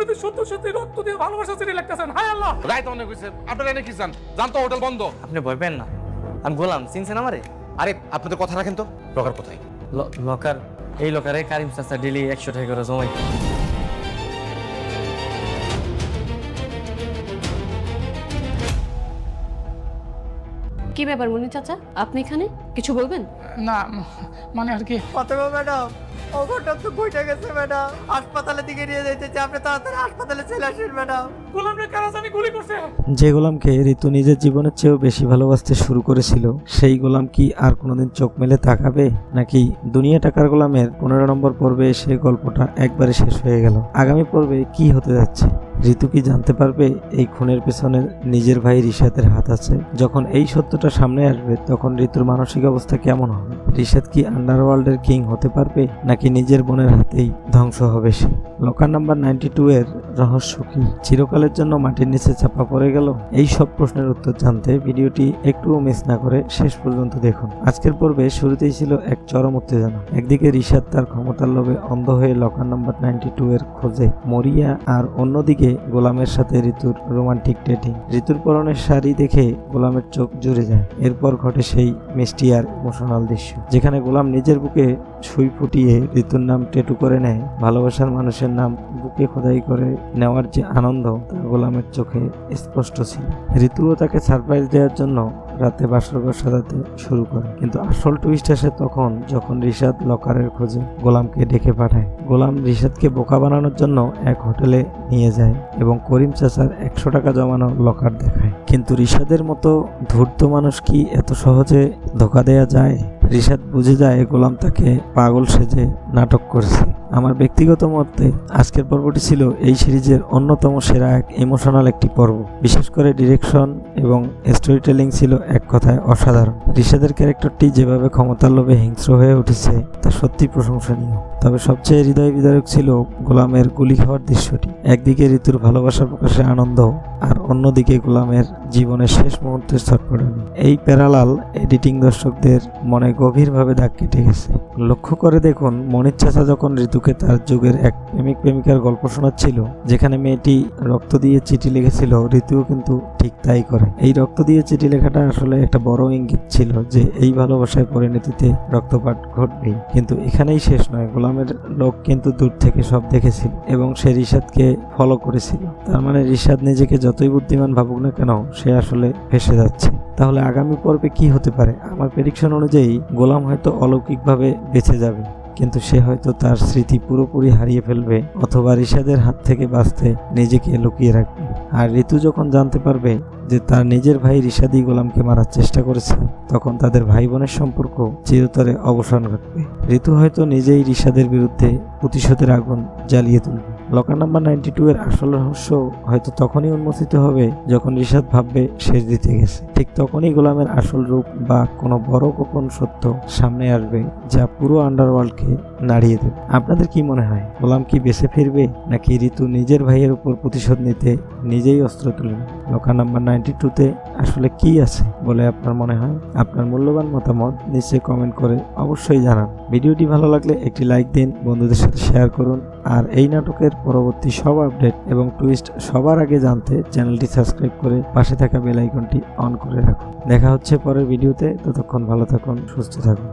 তো সত্য সত্যি রক্ত দিয়ে ভালোবাসা চিঠি লিখতেছেন। হায় আল্লাহ, রাইত অনেক হয়েছে, আপনারা এনে কি চান? জানতো হোটেল বন্ধ। আপনি ভয় পেন না, আমি গোলাম, চিনছেন আমারে? আরে আপনাদের কথা রাখেন তো, লকার কোথায়? লকার, এই লকারে কারিম চাচা ডেলি 100 টাকা করে জমাই। কি ব্যাপার মনি চাচা, আপনি এখানে কিছু বলবেন? না মানে আর কি, অথবা ম্যাডাম অঘটন তো ঘটে গেছে ম্যাডাম, হাসপাতালের দিকে নিয়ে যেতেছে, আপনি তাড়াতাড়ি হাসপাতালে চলে আসেন ম্যাডাম। গোলামরে কারা জানি গুলি করছে। যে গোলামকে ঋতু নিজের জীবনের চেয়েও বেশি ভালোবাসতে শুরু করেছিল, সেই গোলাম কি আর কোনোদিন চোখ মেলে তাকাবে, নাকি দুনিয়া টাকার গোলামের 15 নম্বর পর্বে এসে গল্পটা একবারে শেষ হয়ে গেল? আগামী পর্বে কি হতে যাচ্ছে? ঋতু কি জানতে পারবে এই খুনের পেছনে নিজের ভাই রিশাদের হাত আছে? যখন এই সত্যটা সামনে আসবে তখন ঋতুর মানসিক অবস্থা কেমন হবে? রিশাদ কি আন্ডারওয়ার্ল্ডের কিং হতে পারবে, নাকি নিজের বোনের হাতেই ধ্বংস হবে সে? লকার নাম্বার 92 এর রহস্য কি চিরকালের জন্য মাটির নিচে চাপা পড়ে গেল? এই সব প্রশ্নের উত্তর জানতে ভিডিওটি একটুও মিস না করে শেষ পর্যন্ত দেখুন। আজকের পর্বে শুরুতেই ছিল এক চরম উত্তেজনা। একদিকে রিশাদ তার ক্ষমতার লোভে অন্ধ হয়ে লকার নাম্বার 92 এর খোঁজে মরিয়া, আর অন্যদিকে গোলামের সাথে ঋতুর রোমান্টিক ডেটিং। ঋতুর পরনের শাড়ি দেখে গোলামের চোখ জুড়ে যায়। এরপর ঘটে সেই মিষ্টি আর ইমোশনাল দৃশ্য, যেখানে গোলাম নিজের বুকে সুই ফুটিয়ে ঋতুর নাম ট্যাটু করে নেয়। ভালোবাসার মানুষের নাম বুকে খোদাই করে নেওয়ার যে আনন্দ তা গোলামের চোখে স্পষ্ট ছিল। ঋতুও তাকে সারপ্রাইজ দেওয়ার জন্য রাতে বাসরঘর সাজাতে শুরু করে, কিন্তু আসল টুইস্ট আসে তখন যখন রিশাদ লকারের খোঁজে গোলামকে ডেকে পাঠায়। গোলাম রিশাদকে বোকা বানানোর জন্য এক হোটেলে নিয়ে যায় এবং করিম চাচার 100 টাকা জমানো লকার দেখায়। কিন্তু রিশাদের মতো ধূর্ত মানুষ কি এত সহজে ধোকা দেয়া যায়? রিশাদ বুঝে যায় গোলাম তাকে পাগল সেজে নাটক করেছে। আমার ব্যক্তিগত মতে আজকের পর্বটি ছিল এই সিরিজের অন্যতম সেরা এক ইমোশনাল একটি পর্ব। বিশেষ করে ডিরেকশন এবং স্টোরি টেলিং ছিল এক কথায় অসাধারণ। রিশাদের ক্যারেক্টারটি যেভাবে ক্ষমতার লোভে হিংস্র হয়ে উঠেছে তা সত্যি প্রশংসনীয়। তবে সবচেয়ে হৃদয় বিদারক ছিল গোলামের গুলি খাওয়ার দৃশ্যটি। একদিকে ঋতুর ভালোবাসা প্রকাশে আনন্দ, আর অন্যদিকে গোলামের জীবনের শেষ মুহূর্তের ছটফটানি। এই প্যারালাল এডিটিং দর্শকদের মনে গভীরভাবে দাগ কেটে গেছে। লক্ষ্য করে দেখুন, মনির চাচা যখন ঋতুকে তার যুগের এক প্রেমিক প্রেমিকার গল্প শোনাচ্ছিল, যেখানে মেয়েটি রক্ত দিয়ে চিঠি লিখেছিল, ঋতুও কিন্তু ঠিক তাই করে। এই রক্ত দিয়ে চিঠি লেখাটা আসলে একটা বড় ইঙ্গিত ছিল যে এই ভালোবাসায় পরিণতিতে রক্তপাত ঘটবেই। কিন্তু এখানেই শেষ নয়, গোলামের লোক কিন্তু দূর থেকে সব দেখেছিল এবং সে রিশাদকে ফলো করেছিল। তার মানে রিশাদ নিজেকে যতই বুদ্ধিমান ভাবুক না কেন, সে আসলে ফেসে যাচ্ছে। তাহলে আগামী পর্বে কি হতে পারে? আমার প্রেডিকশন অনুযায়ী গোলাম হয়তো অলৌকিকভাবে বেঁচে যাবে, কিন্তু সে হয়তো তার স্মৃতি পুরোপুরি হারিয়ে ফেলবে, অথবা রিশাদের হাত থেকে বাঁচতে নিজেকে লুকিয়ে রাখবে। আর ঋতু যখন জানতে পারবে যে তার নিজের ভাই রিশাদই গোলামকে মারার চেষ্টা করেছে, তখন তাদের ভাই বোনের সম্পর্ক চিরতরে অবসান ঘটবে। ঋতু হয়তো নিজেই রিশাদের বিরুদ্ধে প্রতিশোধের আগুন জ্বালিয়ে তুলবে। লকার নাম্বার 92 এর আসল রহস্য হয়তো তখনই উন্মোচিত হবে যখন রিশাদ ভাববে শেষ দিতে গেছে। ঠিক তখনই গোলামের আসল রূপ বা কোনো বড় গোপন সত্য সামনে আসবে, যা পুরো আন্ডারওয়ার্ল্ডকে নাড়িয়ে দেবে। আপনাদের কি মনে হয়, গোলাম কি বেঁচে ফিরবে, নাকি ঋতু নিজের ভাইয়ের উপর প্রতিশোধ নিতে নিজেই অস্ত্র তুলবে? লকার নাম্বার 92-তে আসলে কি আছে বলে আপনার মনে হয়? আপনার মূল্যবান মতামত নিচে কমেন্ট করে অবশ্যই জানান। ভিডিওটি ভালো লাগলে একটি লাইক দিন, বন্ধুদের সাথে শেয়ার করুন, আর এই নাটকের পরবর্তী সব আপডেট এবং টুইস্ট সবার আগে জানতে চ্যানেলটি সাবস্ক্রাইব করে পাশে থাকা বেল আইকনটি অন করে রাখুন। দেখা হচ্ছে পরের ভিডিওতে। ততক্ষণ ভালো থাকুন, সুস্থ থাকুন।